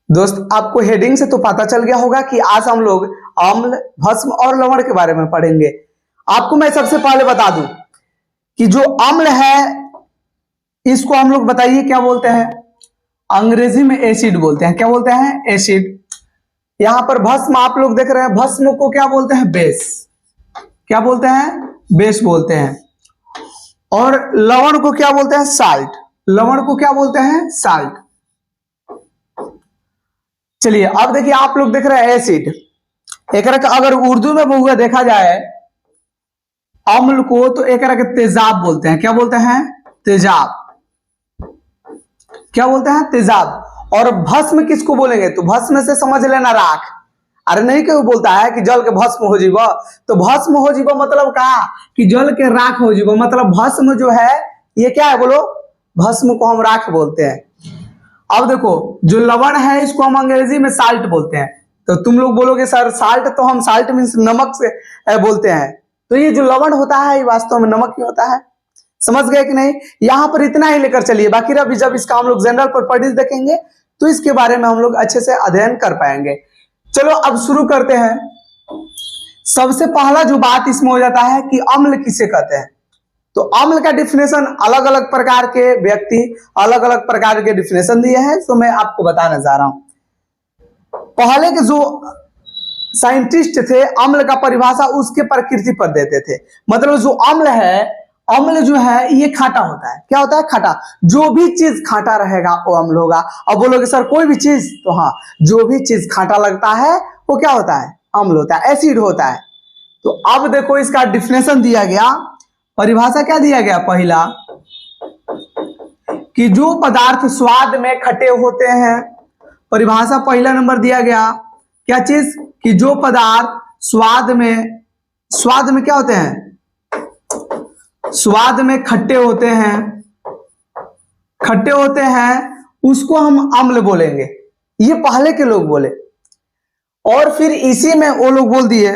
दोस्त आपको हेडिंग से तो पता चल गया होगा कि आज हम लोग अम्ल, भस्म और लवण के बारे में पढ़ेंगे। आपको मैं सबसे पहले बता दूं कि जो अम्ल है इसको हम लोग बताइए क्या बोलते हैं। अंग्रेजी में एसिड बोलते हैं। क्या बोलते हैं? एसिड। यहां पर भस्म आप लोग देख रहे हैं, भस्म को क्या बोलते हैं? बेस। क्या बोलते हैं? बेस बोलते हैं। और लवण को क्या बोलते हैं? साल्ट। लवण को क्या बोलते हैं? साल्ट। चलिए अब देखिए, आप लोग देख रहे हैं एसिड। एक अगर उर्दू में बहुआ देखा जाए अम्ल को तो एक तेजाब बोलते हैं। क्या बोलते हैं? तेजाब। क्या बोलते हैं? तेजाब। और भस्म किसको बोलेंगे? तो भस्म से समझ लेना राख। अरे नहीं, क्यों बोलता है कि जल के भस्म हो जीवो, तो भस्म हो जीवो मतलब कहा कि जल के राख हो जीवो, मतलब भस्म जो है ये क्या है बोलो? भस्म को हम राख बोलते हैं। अब देखो, जो लवण है इसको हम अंग्रेजी में साल्ट बोलते हैं। तो तुम लोग बोलोगे सर साल्ट, तो हम साल्ट मीन्स नमक से बोलते हैं। तो ये जो लवण होता है ये वास्तव में नमक ही होता है। समझ गए कि नहीं? यहां पर इतना ही लेकर चलिए, बाकी अभी जब इसका हम लोग जनरल प्रॉपर्टीज देखेंगे तो इसके बारे में हम लोग अच्छे से अध्ययन कर पाएंगे। चलो अब शुरू करते हैं। सबसे पहला जो बात इसमें हो जाता है कि अम्ल किसे कहते हैं। तो अम्ल का डिफिनेशन अलग अलग प्रकार के व्यक्ति अलग अलग प्रकार के डिफिनेशन दिए हैं, तो मैं आपको बताने जा रहा हूं। पहले के जो साइंटिस्ट थे अम्ल का परिभाषा उसके प्रकृति पर देते थे। मतलब जो अम्ल है, अम्ल जो है ये खाटा होता है। क्या होता है? खाटा। जो भी चीज खाटा रहेगा वो अम्ल होगा। अब बोलोगे सर कोई भी चीज, तो हाँ, जो भी चीज खाटा लगता है वो क्या होता है? अम्ल होता है, एसिड होता है। तो अब देखो इसका डिफिनेशन दिया गया, परिभाषा क्या दिया गया? पहला कि जो पदार्थ स्वाद में खट्टे होते हैं, परिभाषा पहला नंबर दिया गया। क्या चीज? कि जो पदार्थ स्वाद में क्या होते हैं? स्वाद में खट्टे होते हैं, उसको हम अम्ल बोलेंगे। ये पहले के लोग बोले। और फिर इसी में वो लोग बोल दिए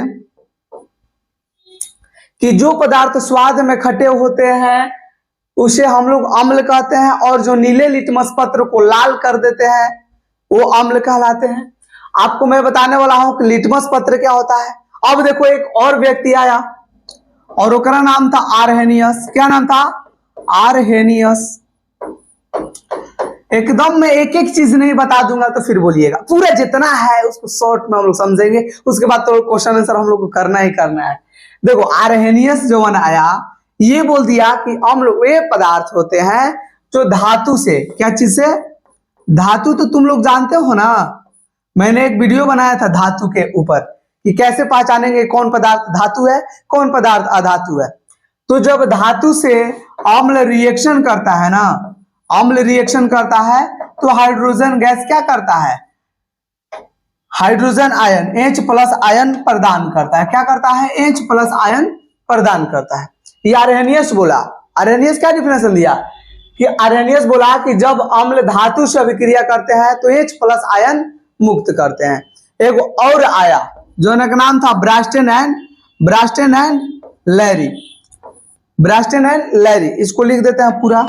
कि जो पदार्थ स्वाद में खट्टे होते हैं उसे हम लोग अम्ल कहते हैं, और जो नीले लिटमस पत्र को लाल कर देते हैं वो अम्ल कहलाते हैं। आपको मैं बताने वाला हूं कि लिटमस पत्र क्या होता है। अब देखो, एक और व्यक्ति आया और उसका नाम था आरहेनियस। क्या नाम था? आरहेनियस। एकदम मैं एक एक चीज नहीं बता दूंगा तो फिर बोलिएगा, पूरा जितना है उसको शॉर्ट में हम लोग समझेंगे, उसके बाद तो क्वेश्चन आंसर हम लोग को करना ही करना है। देखो, आरहेनियस जो आया ये बोल दिया कि अम्ल वे पदार्थ होते हैं जो धातु से, क्या चीज से? धातु तो तुम लोग जानते हो ना, मैंने एक वीडियो बनाया था धातु के ऊपर कि कैसे पहचानेंगे कौन पदार्थ धातु है कौन पदार्थ अधातु है। तो जब धातु से अम्ल रिएक्शन करता है ना, अम्ल रिएक्शन करता है तो हाइड्रोजन गैस क्या करता है? हाइड्रोजन आयन H+ आयन प्रदान करता है। क्या करता है? H+ आयन प्रदान करता है। ये आरहेनियस बोला। आरहेनियस क्या डिफिनेशन दिया? कि आरहेनियस बोला कि जब अम्ल धातु से अभिक्रिया करते हैं तो H+ आयन मुक्त करते हैं। एक और आया जो का नाम था ब्रास्टन एंड लैरी। ब्रास्टन एंड लैरी, इसको लिख देते हैं पूरा।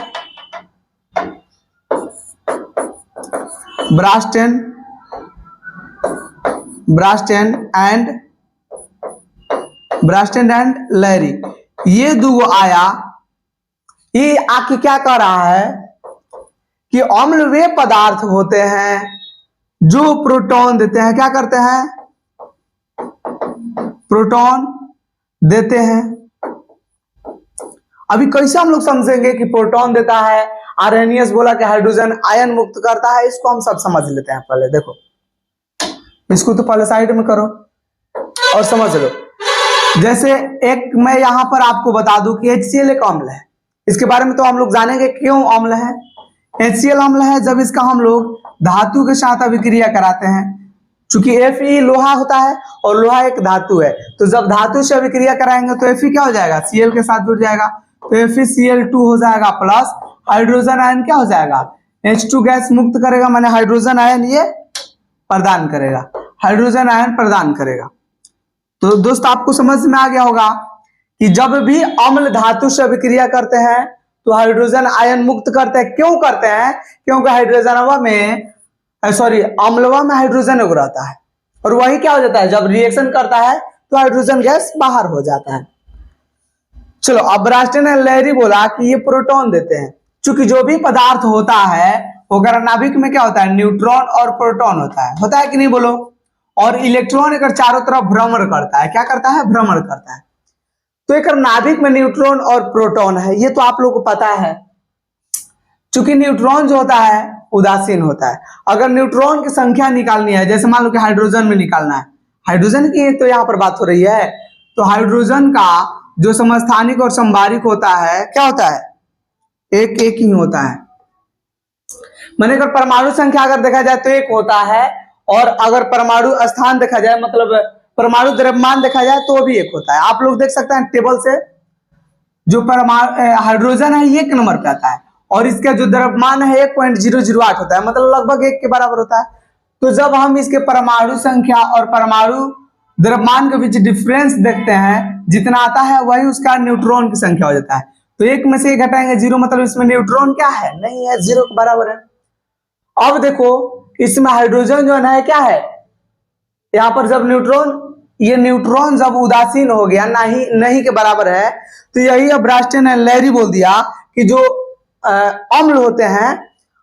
ब्रास्टन एंड लैरी, ये दो आया। ये आके क्या कर रहा है कि अम्ल वे पदार्थ होते हैं जो प्रोटॉन देते हैं। क्या करते हैं? प्रोटॉन देते हैं। अभी कैसे हम लोग समझेंगे कि प्रोटॉन देता है? आरहेनियस बोला कि हाइड्रोजन आयन मुक्त करता है, इसको हम सब समझ लेते हैं। पहले देखो, इसको तो पहले साइड में करो और समझ लो। जैसे एक मैं यहां पर आपको बता दूं कि HCl एक अम्ल है। इसके बारे में तो हम लोग जानेंगे क्यों अम्ल है। HCl अम्ल है जब इसका हम लोग धातु के साथ अभिक्रिया कराते हैं। चूंकि Fe लोहा होता है और लोहा एक धातु है, तो जब धातु से अभिक्रिया कराएंगे तो Fe क्या हो जाएगा? Cl के साथ जुड़ जाएगा, तो FeCl2 हो जाएगा, प्लस हाइड्रोजन आयन क्या हो जाएगा? H2 गैस मुक्त करेगा, माने हाइड्रोजन आयन ये प्रदान करेगा, हाइड्रोजन आयन प्रदान करेगा। तो दोस्त आपको समझ में आ गया होगा कि जब भी अम्ल धातु से अभिक्रिया करते हैं तो हाइड्रोजन आयन मुक्त करते हैं। क्यों करते हैं? क्योंकि हाइड्रोजन में सॉरी अम्लवा में हाइड्रोजन एगो रहता है, और वही क्या हो जाता है, जब रिएक्शन करता है तो हाइड्रोजन गैस बाहर हो जाता है। चलो, अब ब्रास्टन ने लहरी बोला कि ये प्रोटॉन देते हैं। चूंकि जो भी पदार्थ होता है वो नाभिक में क्या होता है, न्यूट्रॉन और प्रोटॉन होता है कि नहीं बोलो। और इलेक्ट्रॉन एक चारों तरफ भ्रमण करता है, क्या करता है, भ्रमण करता है। तो एक नाभिक में न्यूट्रॉन और प्रोटॉन है, ये तो आप लोगों को पता है। चूंकि न्यूट्रॉन जो होता है उदासीन होता है। अगर न्यूट्रॉन की संख्या निकालनी है, जैसे मान लो कि हाइड्रोजन में निकालना है, हाइड्रोजन की तो यहाँ पर बात हो रही है, तो हाइड्रोजन का जो समस्थानिक और संभारिक होता है क्या होता है, एक एक ही होता है। माने अगर परमाणु संख्या अगर देखा जाए तो एक होता है, और अगर परमाणु स्थान देखा जाए मतलब परमाणु द्रव्यमान देखा जाए तो भी एक होता है। आप लोग देख सकते हैं टेबल से, जो परमाणु हाइड्रोजन है ये 1 नंबर पे आता है, और इसका जो द्रव्यमान है 1.008 होता है, मतलब लगभग 1 के बराबर होता है। तो जब हम इसके परमाणु संख्या और परमाणु द्रव्यमान के बीच डिफरेंस देखते हैं, जितना आता है वही उसका न्यूट्रॉन की संख्या हो जाता है। तो 1 में से 1 घटाएंगे 0, मतलब इसमें न्यूट्रॉन क्या है, नहीं है, 0 के बराबर है। अब देखो इसमें हाइड्रोजन जो है क्या है, यहाँ पर जब ये न्यूट्रॉन जब उदासीन हो गया, नहीं के बराबर है, तो यही अब ब्रास्टन ने लहरी बोल दिया कि जो अम्ल होते हैं,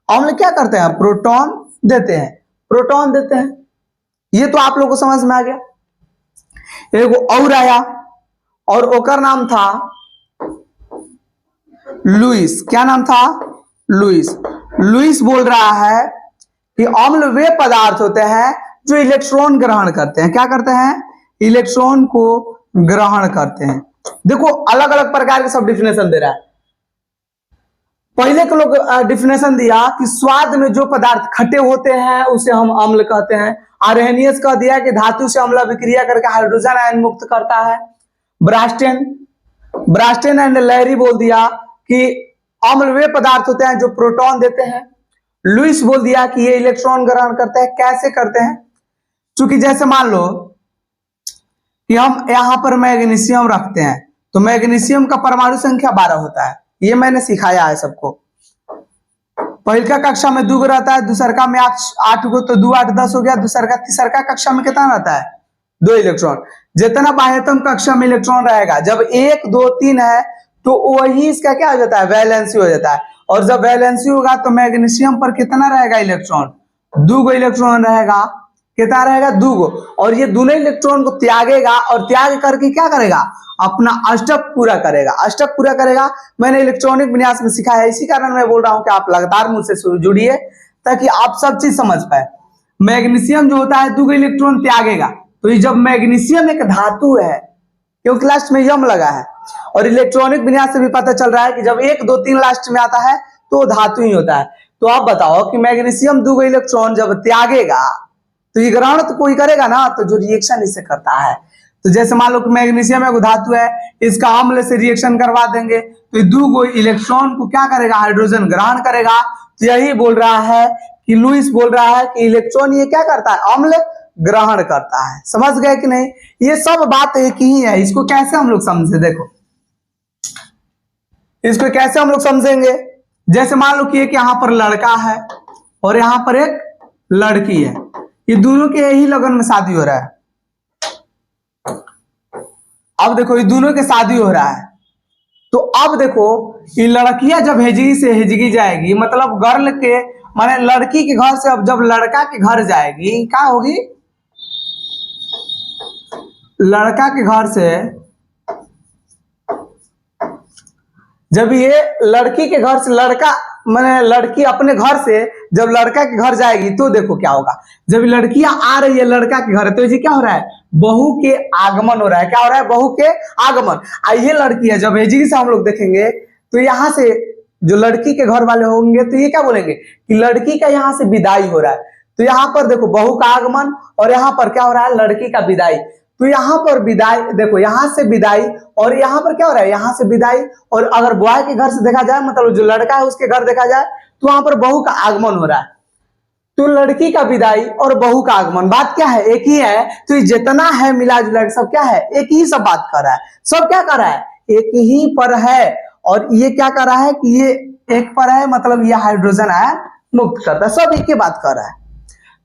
अम्ल क्या करते हैं, प्रोटॉन देते हैं। ये तो आप लोगों को समझ में आ गया। एगो और आया, और ओकर नाम था लुईस। क्या नाम था, लुईस बोल रहा है कि अम्ल वे पदार्थ होते हैं जो इलेक्ट्रॉन ग्रहण करते हैं। क्या करते हैं, इलेक्ट्रॉन को ग्रहण करते हैं। देखो अलग अलग प्रकार के सब डिफिनेशन दे रहा है। पहले के लोग डिफिनेशन दिया कि स्वाद में जो पदार्थ खट्टे होते हैं उसे हम अम्ल कहते हैं। आर्हेनियस कह दिया कि धातु से अम्ल विक्रिया करके हाइड्रोजन आयन मुक्त करता है। ब्रास्टन एंड लहरी बोल दिया कि अम्ल वे पदार्थ होते हैं जो प्रोटॉन देते हैं। लुईस बोल दिया कि ये इलेक्ट्रॉन ग्रहण करते हैं। कैसे करते हैं, क्योंकि जैसे मान लो कि हम यहां पर मैग्नीशियम रखते हैं, तो मैग्नीशियम का परमाणु संख्या 12 होता है। ये मैंने सिखाया है सबको। पहलका कक्षा में 2 रहता है, दूसरका में 8 गो, तो 2 8 10 हो गया। तीसरका कक्षा में कितना रहता है, 2 इलेक्ट्रॉन। जितना बाह्यतम कक्षा में इलेक्ट्रॉन रहेगा, जब 1 2 3 है तो वही इसका क्या हो जाता है, वैलेंसी हो जाता है। और जब वैलेंसी होगा तो मैग्नीशियम पर कितना रहेगा इलेक्ट्रॉन, 2 गो इलेक्ट्रॉन रहेगा। कितना रहेगा, 2 गो। और ये दोनों इलेक्ट्रॉन को त्यागेगा, और त्याग करके क्या करेगा, अपना अष्टक पूरा करेगा। मैंने इलेक्ट्रॉनिक विन्यास में सिखाया है, इसी कारण मैं बोल रहा हूं कि आप लगातार मुझसे जुड़िए ताकि आप सब चीज समझ पाए। मैग्नीशियम जो होता है 2 गो इलेक्ट्रॉन त्यागेगा, तो ये जब मैग्नीशियम एक धातु है, क्योंकि लास्ट में यम लगा है, और इलेक्ट्रॉनिक विन्यास से भी पता चल रहा है कि जब 1 2 3 लास्ट में आता है तो धातु ही होता है। तो आप बताओ कि मैग्नीशियम 2 गो इलेक्ट्रॉन जब त्यागेगा तो ये ग्रहण तो कोई करेगा ना, तो जो रिएक्शन इससे करता है, तो जैसे मान लो कि मैग्नीशियम एक धातु है, इसका अम्ल से रिएक्शन करवा देंगे तो ये 2 गो इलेक्ट्रॉन को क्या करेगा, हाइड्रोजन ग्रहण करेगा। तो यही बोल रहा है कि लुईस बोल रहा है कि इलेक्ट्रॉन ये क्या करता है, अम्ल ग्रहण करता है। समझ गए कि नहीं, ये सब बात एक ही है। इसको कैसे हम लोग समझे, देखो इसको कैसे हम लोग समझेंगे। जैसे मान लो कि एक यहाँ पर लड़का है और यहाँ पर एक लड़की है, ये दोनों के यही लगन में शादी हो रहा है। अब देखो ये दोनों के शादी हो रहा है, तो अब देखो ये लड़कियां जब हेजगी से हेजगी जाएगी, मतलब गर्ल के माने लड़की के घर से अब जब लड़का के घर जाएगी, क्या होगी, लड़का के घर से जब ये लड़की के घर से लड़का माने लड़की अपने घर से जब लड़का के घर जाएगी, तो देखो क्या होगा, जब लड़कियां आ रही है लड़का के घर, तो ये क्या हो रहा है, बहू के आगमन हो रहा है। क्या हो रहा है, बहू के आगमन। ये लड़की है, जब हेजगी से हम लोग देखेंगे तो यहाँ से जो लड़की के घर वाले होंगे तो ये क्या बोलेंगे कि लड़की का यहाँ से विदाई हो रहा है। तो यहाँ पर देखो बहू का आगमन, और यहाँ पर क्या हो रहा है, लड़की का विदाई। तो यहाँ पर विदाई, देखो यहाँ से विदाई, और यहाँ पर क्या हो रहा है, यहाँ से विदाई। और अगर बॉय के घर से देखा जाए, मतलब जो लड़का है उसके घर देखा जाए, तो वहां पर बहू का आगमन हो रहा है। तो लड़की का विदाई और बहू का आगमन, बात क्या है, एक ही है। तो ये जितना है मिला जुला सब क्या है, एक ही सब बात कर रहा है। सब क्या कर रहा है, एक ही पर है। और ये क्या कर रहा है कि ये एक पर है, मतलब ये हाइड्रोजन आयन मुक्त करता है। सब एक ही बात कर रहा है।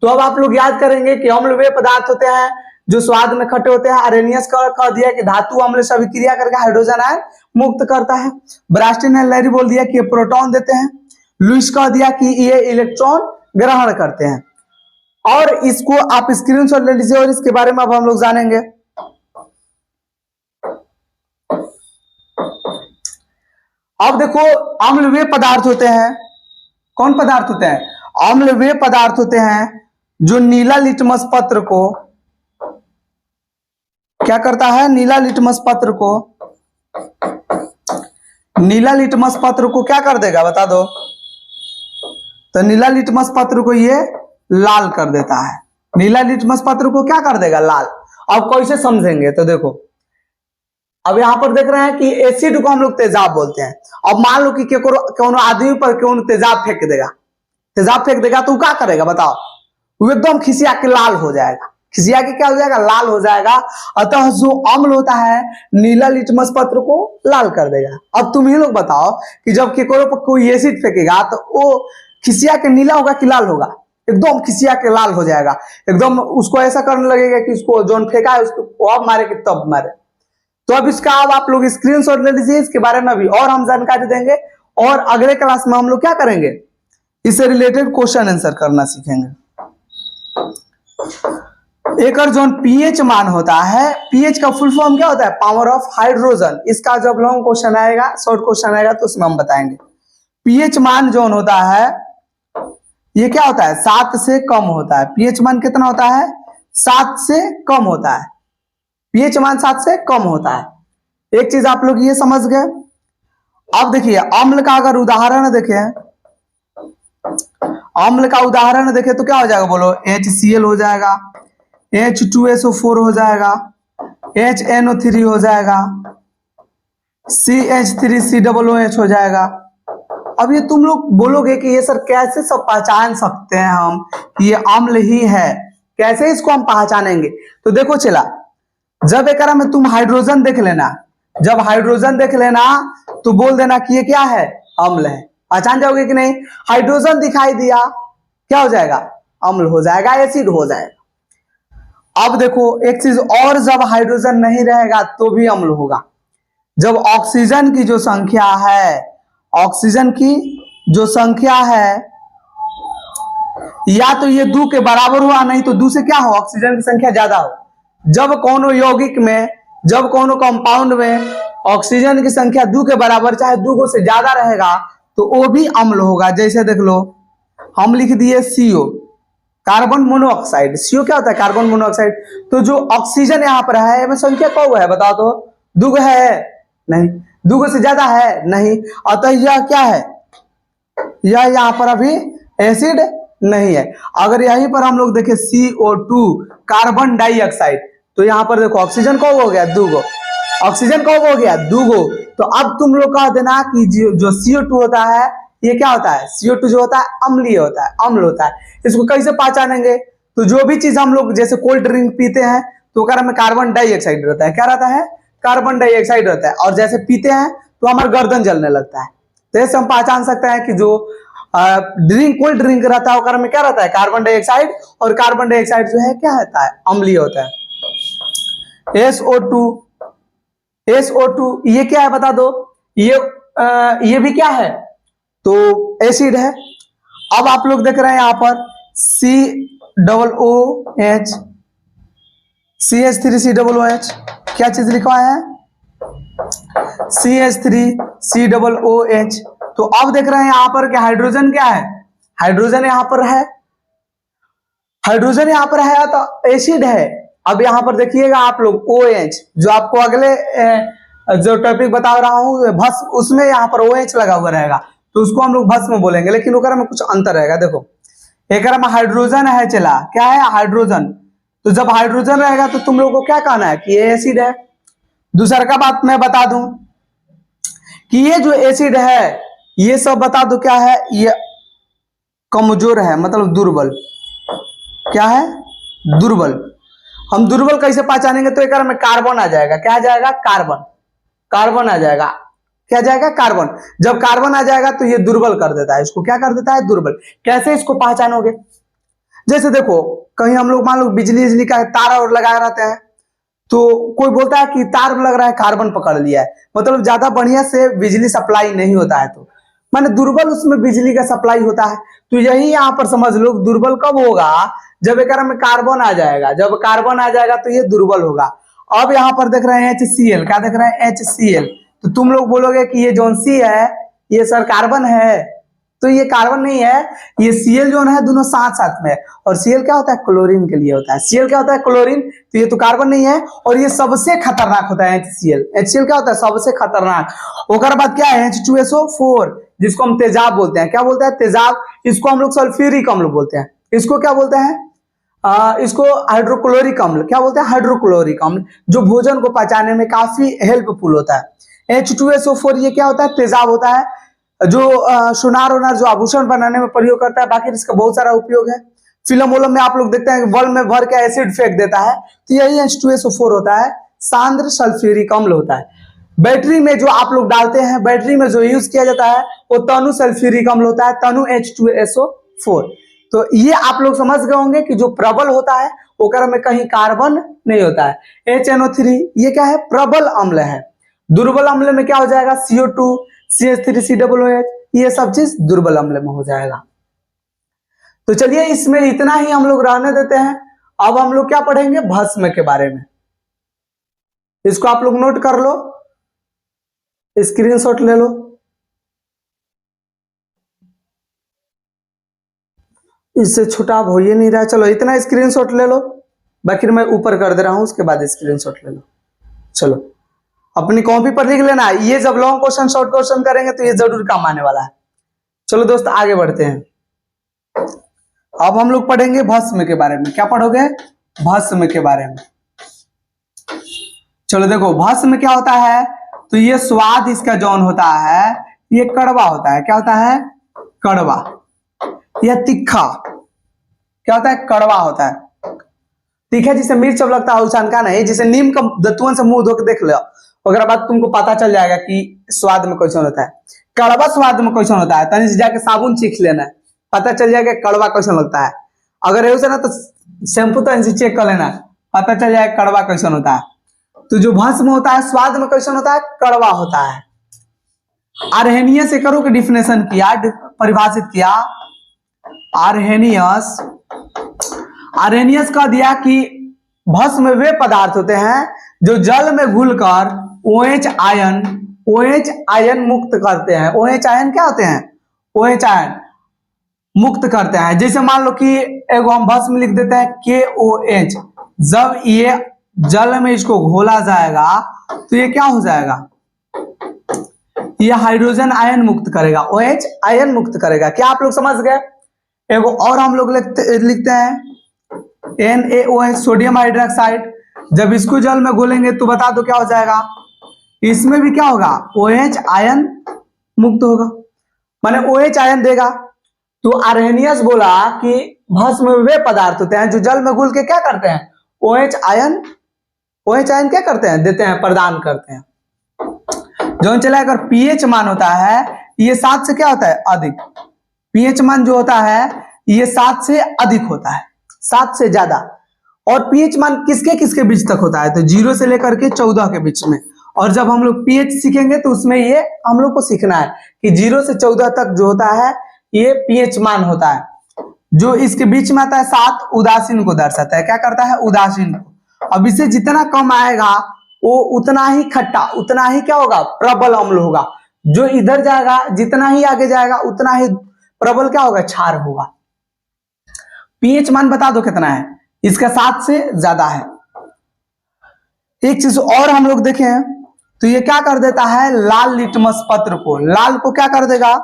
तो अब आप लोग याद करेंगे कि अम्ल वे पदार्थ होते हैं जो स्वाद में खट्टे होते हैं। अरेनियस का कह दिया कि धातु अम्ल से अभिक्रिया करके हाइड्रोजन आयन मुक्त करता है। ब्रास्टन ने लहरी बोल दिया कि ये प्रोटॉन देते हैं। लुईस कह दिया कि ये इलेक्ट्रॉन ग्रहण करते हैं। और इसको आप स्क्रीनशॉट ले लीजिए और इसके बारे में अब हम लोग जानेंगे। अब देखो, अम्ल वे पदार्थ होते हैं, कौन पदार्थ होते हैं? अम्ल वे पदार्थ होते हैं जो नीला लिटमस पत्र को क्या करता है? नीला लिटमस पत्र को, नीला लिटमस पत्र को क्या कर देगा बता दो? तो नीला लिटमस पत्र को ये लाल कर देता है। नीला लिटमस पत्र को क्या कर देगा? लाल। अब कैसे समझेंगे? तो देखो, अब यहां पर देख रहे हैं कि एसिड को हम लोग तेजाब बोलते हैं। अब मान लो कि कोनो आदमी पर क्यों तेजाब फेंक देगा, तेजाब फेंक देगा तो क्या करेगा बताओ? वो एकदम खिसिया के लाल हो जाएगा। खिसिया के क्या हो जाएगा? लाल हो जाएगा। अतः जो अम्ल होता है नीला लिटमस पत्र को लाल कर देगा। अब तुम ही लोग बताओ कि जब केकरो पर कोई एसिड फेंकेगा तो वो खिसिया के नीला होगा कि लाल होगा? एकदम खिसिया के लाल हो जाएगा। एकदम उसको ऐसा करने लगेगा कि उसको जोन फेंका है उसको अब मारे कि तब मारे। तो अब इसका अब आप लोग स्क्रीनशॉट ले लीजिए। इसके बारे में भी और हम जानकारी देंगे और अगले क्लास में हम लोग क्या करेंगे? इससे रिलेटेड क्वेश्चन आंसर करना सीखेंगे। एक और जो पीएच मान होता है, पीएच का फुल फॉर्म क्या होता है? Power of hydrogen. इसका जब लॉन्ग क्वेश्चन आएगा, शॉर्ट क्वेश्चन आएगा तो उसमें हम बताएंगे। पीएच मान जो होता है ये क्या होता है? 7 से कम होता है। पीएच मान कितना होता है? 7 से कम होता है। पीएच मान 7 से कम होता है। एक चीज आप लोग ये समझ गए। अब देखिए, अम्ल का अगर उदाहरण देखें, अम्ल का उदाहरण देखें तो क्या हो जाएगा बोलो? HCl हो जाएगा, H2SO4 हो जाएगा, HNO3 हो जाएगा, CH3COOH हो जाएगा। अब ये तुम लोग बोलोगे कि ये सर कैसे सब पहचान सकते हैं हम कि ये अम्ल ही है, कैसे इसको हम पहचानेंगे? तो देखो चला, जब एक में तुम हाइड्रोजन देख लेना, जब हाइड्रोजन देख लेना तो बोल देना कि ये क्या है? अम्ल है। पहचान जाओगे कि नहीं? हाइड्रोजन दिखाई दिया क्या हो जाएगा? अम्ल हो जाएगा, एसिड हो जाएगा। अब देखो एक चीज और, जब हाइड्रोजन नहीं रहेगा तो भी अम्ल होगा। जब ऑक्सीजन की जो संख्या है, ऑक्सीजन की जो संख्या है या तो ये 2 के बराबर हुआ, नहीं तो 2 से क्या हो? ऑक्सीजन की संख्या ज्यादा हो। जब कोनो यौगिक में, जब कोनो कंपाउंड में ऑक्सीजन की संख्या 2 के बराबर चाहे 2 से ज्यादा रहेगा तो वो भी अम्ल होगा। जैसे देख लो, हम लिख दिए CO, कार्बन मोनोऑक्साइड। CO क्या होता है? Carbon monoxide. तो जो ऑक्सीजन यहाँ पर है इसमें संख्या कौ है बताओ तो? 2 है? नहीं। 2 से ज्यादा है? नहीं। अतः यह क्या है? यह यहाँ पर अभी एसिड नहीं है। अगर यहीं पर हम लोग देखें CO2, कार्बन डाइऑक्साइड, तो यहाँ पर देखो ऑक्सीजन कौ हो गया? 2। ऑक्सीजन कौ हो गया? 2। तो अब तुम लोग कह देना कि जो CO2 होता है ये क्या होता है? CO2 जो होता है अम्लीय होता है, अम्ल होता है। इसको कैसे पहचानेंगे? तो जो भी चीज हम लोग जैसे कोल्ड ड्रिंक पीते हैं तो अगर हमें कार्बन डाइऑक्साइड रहता है, क्या रहता है? कार्बन डाइऑक्साइड रहता है। और जैसे पीते हैं तो हमारा गर्दन जलने लगता है। तो ऐसे हम पहचान सकते हैं कि जो कोल्ड ड्रिंक रहता है उसमें क्या रहता है? Carbon dioxide. और कार्बन डाइऑक्साइड जो है क्या होता है? अम्लीय होता है। SO2 ये क्या है बता दो? ये भी क्या है? तो एसिड है। अब आप लोग देख रहे हैं यहाँ पर COOH, CH3COOH, क्या चीज लिखा है? CH3COOH। तो अब देख रहे हैं यहाँ पर कि हाइड्रोजन क्या है? हाइड्रोजन यहाँ पर है, हाइड्रोजन यहाँ पर है तो एसिड है। अब यहाँ पर देखिएगा आप लोग OH, जो आपको अगले जो टॉपिक बता रहा हूँ भस्म, उसमें यहाँ पर OH लगा हुआ रहेगा तो उसको हम लोग भस्म बोलेंगे, लेकिन ओकरा में कुछ अंतर रहेगा। देखो एक में हाइड्रोजन है, चला क्या है? हाइड्रोजन। तो जब हाइड्रोजन रहेगा तो तुम लोग को क्या कहना है? कि ये एसिड है। दूसरा का बात मैं बता दूं कि ये जो एसिड है ये सब बता दो क्या है? ये कमजोर है, मतलब दुर्बल। क्या है? दुर्बल। हम दुर्बल कैसे पहचानेंगे? तो एक में कार्बन आ जाएगा। क्या आ जाएगा? कार्बन। कार्बन आ जाएगा। क्या जाएगा? कार्बन। जब कार्बन आ जाएगा तो ये दुर्बल कर देता है, इसको क्या कर देता है? दुर्बल। कैसे इसको पहचानोगे? जैसे देखो कहीं हम लोग मान लो बिजली का तार और लगाए रहते हैं, तो कोई बोलता है कि तार में लग रहा है कार्बन पकड़ लिया है, मतलब ज्यादा बढ़िया से बिजली सप्लाई नहीं होता है, तो माने दुर्बल उसमें बिजली का सप्लाई होता है। तो यही यहाँ पर समझ लो दुर्बल कब होगा, जब एक में कार्बन आ जाएगा, जब कार्बन आ जाएगा तो ये दुर्बल होगा। अब यहाँ पर देख रहे हैं HCl, क्या देख रहे हैं HCl, तो तुम लोग बोलोगे कि ये जोन सी है ये सर कार्बन है, तो ये कार्बन नहीं है, ये Cl जो है दोनों साथ साथ में, और Cl क्या होता है क्लोरीन के लिए होता है, Cl क्या होता है क्लोरीन, तो ये तो कार्बन नहीं है, और ये सबसे खतरनाक होता है HCl क्या होता है सबसे खतरनाक। ओकर बाद क्या है H2SO4, जिसको हम तेजाब बोलते हैं, क्या बोलते हैं तेजाब, इसको हम लोग सल्फ्यूरिक अम्ल बोलते हैं, इसको क्या बोलते हैं इसको हाइड्रोक्लोरिक अम्ल, क्या बोलते हैं हाइड्रोक्लोरिक अम्ल, जो भोजन को पचाने में काफी हेल्पफुल होता है। H2SO4 ये क्या होता है तेजाब होता है, जो सोनार ओनार जो आभूषण बनाने में प्रयोग करता है, बाकी इसका बहुत सारा उपयोग है। फिल्म वोलम में आप लोग देखते हैं बल्ब में भर के एसिड फेंक देता है, तो यही H2SO4 होता है, सांद्र सल्फ्यूरिक अम्ल होता है। बैटरी में जो आप लोग डालते हैं, बैटरी में जो यूज किया जाता है वो तनु सल्फ्यूरिक अम्ल होता है, तनु H2SO4। तो ये आप लोग समझ गए होंगे कि जो प्रबल होता है ओकर में कहीं कार्बन नहीं होता है। HNO3 ये क्या है प्रबल अम्ल है, दुर्बल अम्ल में क्या हो जाएगा CO2 CH3COOH, ये सब चीज दुर्बल अम्ल में हो जाएगा। तो चलिए इसमें इतना ही हम लोग रहने देते हैं। अब हम लोग क्या पढ़ेंगे भस्म के बारे में, इसको आप लोग नोट कर लो, स्क्रीनशॉट ले लो, इससे छोटा अब हो ही नहीं रहा है, चलो इतना स्क्रीनशॉट ले लो, बाकी मैं ऊपर कर दे रहा हूं उसके बाद स्क्रीनशॉट ले लो। चलो अपनी कॉपी पर लिख लेना, ये जब लॉन्ग क्वेश्चन शॉर्ट क्वेश्चन करेंगे तो ये जरूर काम आने वाला है। चलो दोस्त आगे बढ़ते हैं, अब हम लोग पढ़ेंगे भस्म के बारे में। क्या पढ़ोगे भस्म के बारे में। चलो देखो भस्म क्या होता है, तो ये स्वाद इसका जौन होता है ये कड़वा होता है, क्या होता है कड़वा, या तीखा, क्या होता है कड़वा होता है। तीखा जिसे मिर्च अब लगता है उसान का नहीं, जिसे नीम का दतुअन से मुंह धो के देख लो, अगर बात तुमको पता चल जाएगा कि स्वाद में कैसे होता है, कड़वा स्वाद में कैसे होता है, तनी से जाके साबुन चीख लेना, पता चल जाएगा कड़वा कैसे लगता है। अगर ऐसा ना तो शैम्पू तो इनसे चेक कर लेना, पता चल जाएगा कड़वा कैसे होता है। तो जो भस्म होता है स्वाद में कैसे होता है कड़वा होता है। आर्हेनियस से करो कि डिफिनेशन किया, परिभाषित किया, आर्हेनियस कह दिया कि भस्म वे पदार्थ होते हैं जो जल में घुलकर OH आयन मुक्त करते हैं। OH आयन क्या होते हैं OH आयन मुक्त करते हैं। जैसे मान लो कि एगो हम भस्म लिख देते हैं KOH, जब ये जल में इसको घोला जाएगा तो ये क्या हो जाएगा, ये हाइड्रोजन आयन मुक्त करेगा, OH आयन मुक्त करेगा। क्या आप लोग समझ गए। एगो और हम लोग लिखते हैं NaOH सोडियम हाइड्रोक्साइड, जब इसको जल में घोलेंगे तो बता दो क्या हो जाएगा, इसमें भी क्या होगा OH आयन मुक्त होगा, माने OH आयन देगा। तो आर्हेनियस बोला कि भस्म वे पदार्थ होते हैं जो जल में घुल के क्या करते हैं OH आयन क्या करते हैं देते हैं, प्रदान करते हैं। जो चला अगर pH मान होता है ये 7 से क्या होता है अधिक, pH मान जो होता है ये 7 से अधिक होता है, 7 से ज्यादा। और pH मान किसके किसके बीच तक होता है, तो 0 से लेकर के 14 के बीच में। और जब हम लोग pH सीखेंगे तो उसमें ये हम लोग को सीखना है कि 0 से 14 तक जो होता है ये pH मान होता है। जो इसके बीच में आता है 7 उदासीन को दर्शाता है, क्या करता है उदासीन को। अब इसे जितना कम आएगा वो उतना ही खट्टा, उतना ही क्या होगा प्रबल अम्ल होगा। जो इधर जाएगा जितना ही आगे जाएगा उतना ही प्रबल क्या होगा क्षार होगा। pH मान बता दो कितना है, इसका 7 से ज्यादा है। एक चीज और हम लोग देखें तो ये क्या कर देता है लाल लिटमस पत्र को, लाल को क्या कर देगा,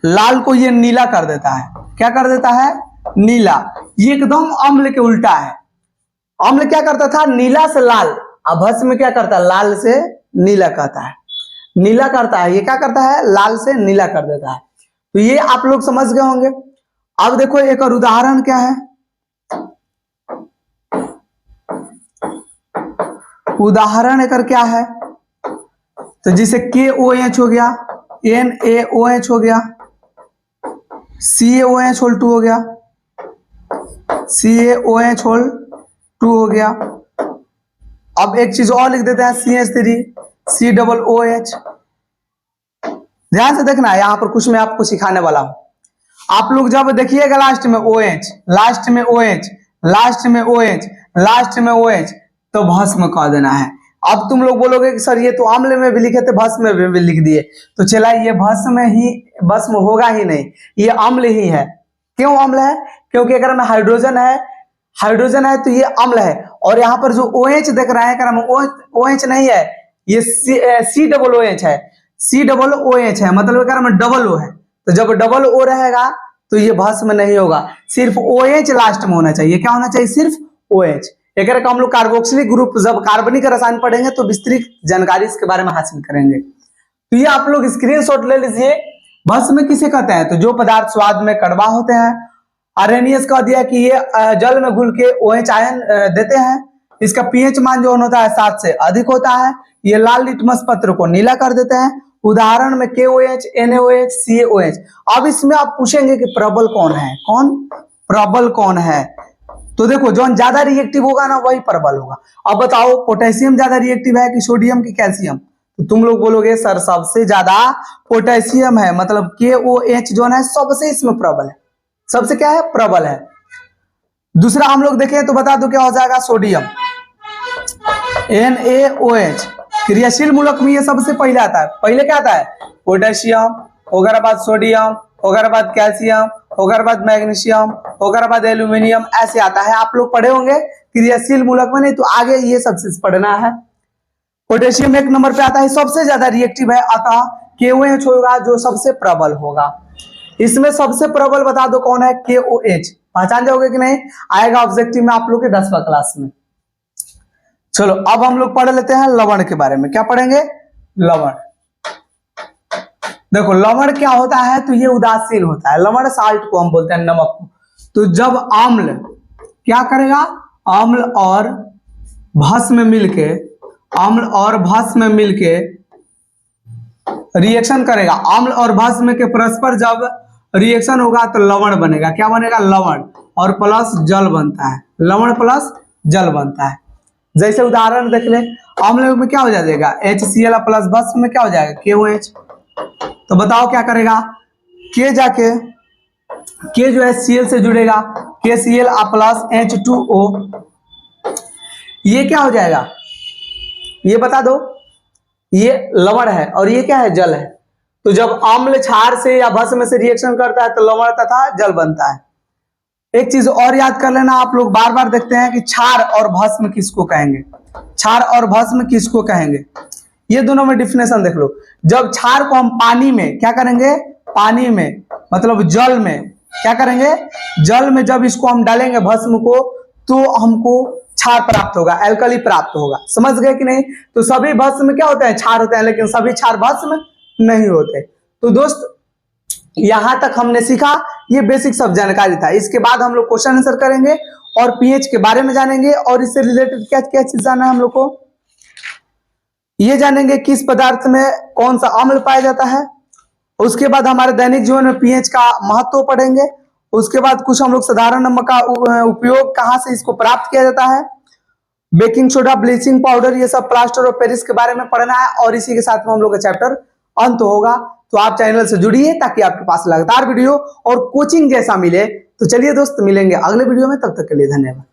लाल को ये नीला कर देता है, क्या कर देता है नीला। ये एकदम अम्ल के उल्टा है, अम्ल क्या करता था नीला से लाल, अब भस्म क्या करता है लाल से नीला कहता है, नीला करता है, ये क्या करता है लाल से नीला कर देता है। तो ये आप लोग समझ गए होंगे। अब देखो एक और उदाहरण क्या है, उदाहरण एक क्या है, तो जिसे KOH हो गया, NaOH हो गया, CaOH होल 2 हो गया, CaOH होल 2 हो गया। अब एक चीज और लिख देते हैं CH3 COOH। ध्यान से देखना, यहाँ पर कुछ मैं आपको सिखाने वाला हूं। आप लोग जब देखिएगा लास्ट में OH, लास्ट में OH, लास्ट में OH, लास्ट में OH, तो भस्म कह देना है। अब तुम लोग बोलोगे कि सर ये तो अम्ल में भी लिखे थे, भस्म में भी लिख दिए, तो चला ये भस्म होगा ही नहीं, ये अम्ल ही है। क्यों अम्ल है? क्योंकि अगर में हाइड्रोजन है तो ये अम्ल है। और यहाँ पर जो OH देख रहा है OH नहीं है, ये COOH है, COOH है, मतलब अगर में डबल O है। तो जब डबल O रहेगा तो ये भस्म नहीं होगा, सिर्फ OH लास्ट में होना चाहिए। क्या होना चाहिए? सिर्फ OH। एक हम लोग कार्बोक्सिलिक ग्रुप जब कार्बनिक रसायन पढ़ेंगे तो विस्तृत जानकारी इसके बारे में हासिल करेंगे। तो ये आप लोग स्क्रीनशॉट ले लीजिए। भस्म किसे कहते हैं? तो जो पदार्थ स्वाद में कड़वा होते हैं। आर्हेनियस कह दिया कि ये जल में घुल के OH आयन देते हैं। इसका pH मान जो होता है 7 से अधिक होता है। ये लाल लिटमस पत्र को नीला कर देते हैं। उदाहरण में KOH, NaOH, CaOH। अब इसमें आप पूछेंगे कि प्रबल कौन है? प्रबल कौन है? तो देखो जो ज्यादा रिएक्टिव होगा ना वही प्रबल होगा। अब बताओ पोटेशियम ज्यादा रिएक्टिव है कि सोडियम की कैल्शियम? तो तुम लोग बोलोगे सर सबसे ज्यादा पोटेशियम है, मतलब KOH जो है सबसे इसमें प्रबल है। सबसे क्या है? प्रबल है। दूसरा हम लोग देखें तो बता दो क्या हो जाएगा? Sodium, NaOH। क्रियाशील मूलक में ये सबसे पहले आता है। पहले क्या आता है? पोटेशियम, ओकर बाद सोडियम, ओकर बाद कैल्शियम, ओकर बाद मैग्नीशियम, ओकर बाद एल्यूमिनियम, ऐसे आता है। आप लोग पढ़े होंगे क्रियाशील मूलक में, नहीं तो आगे ये सब चीज पढ़ना है। पोटेशियम 1 नंबर पे आता है, सबसे ज्यादा रिएक्टिव है, अतः KOH होगा जो सबसे प्रबल होगा। इसमें सबसे प्रबल बता दो कौन है? KOH। पहचान जाओगे कि नहीं? आएगा ऑब्जेक्टिव में आप लोग के 10वीं क्लास में। चलो अब हम लोग पढ़ लेते हैं लवण के बारे में। क्या पढ़ेंगे? लवण। देखो लवण क्या होता है? तो ये उदासीन होता है। लवण साल्ट को हम बोलते हैं, नमक को। तो जब अम्ल क्या करेगा? अम्ल और भस्म मिलके रिएक्शन करेगा। अम्ल और भस्म के परस्पर जब रिएक्शन होगा तो लवण बनेगा। क्या बनेगा? लवण, और प्लस जल बनता है। लवण प्लस जल बनता है। जैसे उदाहरण देख ले, अम्ल में क्या हो जाएगा? HCl प्लस भस्म में क्या हो जाएगा? KOH। तो बताओ क्या करेगा? K जो है Cl से जुड़ेगा, KCl प्लस H2O। ये क्या हो जाएगा? ये बता दो। ये लवण है और ये क्या है? जल है। तो जब अम्ल क्षार से या भस्म से रिएक्शन करता है तो लवण तथा जल बनता है। एक चीज और याद कर लेना, आप लोग बार बार देखते हैं कि क्षार और भस्म किसको कहेंगे? क्षार और भस्म किसको कहेंगे? ये दोनों में डिफिनेशन देख लो। जब क्षार को हम पानी में क्या करेंगे? पानी में मतलब जल में क्या करेंगे? जल में जब इसको हम डालेंगे भस्म को, तो हमको क्षार प्राप्त होगा, एल्कली प्राप्त होगा। समझ गए कि नहीं? तो सभी भस्म क्या होते हैं? क्षार होते हैं, लेकिन सभी क्षार भस्म नहीं होते। तो दोस्त यहां तक हमने सीखा, ये बेसिक सब जानकारी था। इसके बाद हम लोग क्वेश्चन आंसर करेंगे और pH के बारे में जानेंगे, और इससे रिलेटेड क्या क्या चीज जाना है हम लोग को? ये जानेंगे किस पदार्थ में कौन सा अम्ल पाया जाता है। उसके बाद हमारे दैनिक जीवन में pH का महत्व पढ़ेंगे। उसके बाद कुछ हम लोग साधारण नमक का उपयोग कहाँ से इसको प्राप्त किया जाता है। बेकिंग सोडा, ब्लीचिंग पाउडर, ये सब प्लास्टर ऑफ पेरिस के बारे में पढ़ना है। और इसी के साथ में हम लोग का चैप्टर अंत होगा। तो आप चैनल से जुड़िए ताकि आपके पास लगातार वीडियो और कोचिंग जैसा मिले। तो चलिए दोस्त, मिलेंगे अगले वीडियो में, तब तक के लिए धन्यवाद।